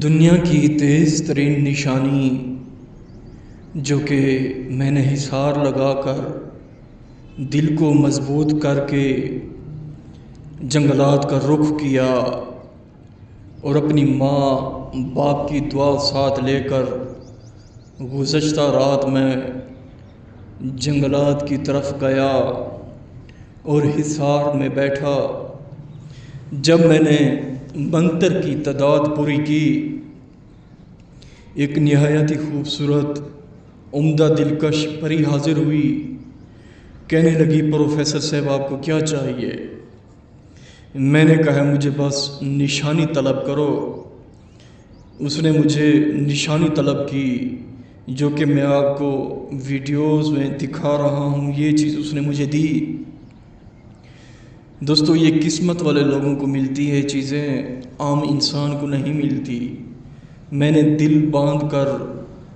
دنیا کی تیز ترین نشانی جو کہ میں نے حصار لگا کر دل کو مضبوط کر کے جنگلات کا رخ کیا اور اپنی ماں باپ کی دعا ساتھ لے کر گزشتہ رات میں جنگلات کی طرف گیا اور حصار میں بیٹھا۔ جب میں نے منتر کی تعداد پوری کی، ایک نہایت ہی خوبصورت عمدہ دلکش پری حاضر ہوئی۔ کہنے لگی، پروفیسر صاحب آپ کو کیا چاہیے؟ میں نے کہا مجھے بس نشانی طلب کرو۔ اس نے مجھے نشانی طلب کی جو کہ میں آپ کو ویڈیوز میں دکھا رہا ہوں۔ یہ چیز اس نے مجھے دی۔ دوستو، یہ قسمت والے لوگوں کو ملتی ہے چیزیں، عام انسان کو نہیں ملتی۔ میں نے دل باندھ کر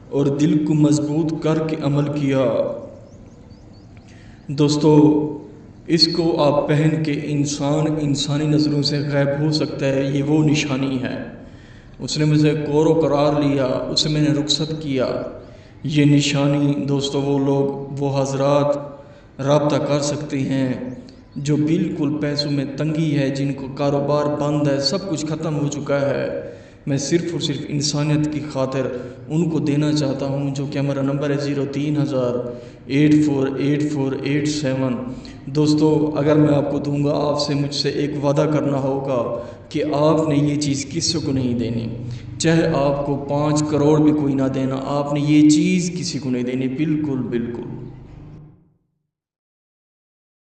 اور دل کو مضبوط کر کے عمل کیا۔ دوستو، اس کو آپ پہن کے انسانی نظروں سے غائب ہو سکتا ہے، یہ وہ نشانی ہے۔ اس نے مجھے کور و قرار لیا، اسے میں نے رخصت کیا۔ یہ نشانی دوستو وہ لوگ، وہ حضرات رابطہ کر سکتے ہیں جو بالکل پیسوں میں تنگی ہے، جن کو کاروبار بند ہے، سب کچھ ختم ہو چکا ہے۔ میں صرف اور صرف انسانیت کی خاطر ان کو دینا چاہتا ہوں، جو کہ ہمارا نمبر ہے 03,000848487۔ دوستو، اگر میں آپ کو دوں گا، آپ سے مجھ سے ایک وعدہ کرنا ہوگا کہ آپ نے یہ چیز کسی کو نہیں دینی، چاہے آپ کو 5 کروڑ بھی کوئی نہ دینا، آپ نے یہ چیز کسی کو نہیں دینی، بالکل بالکل۔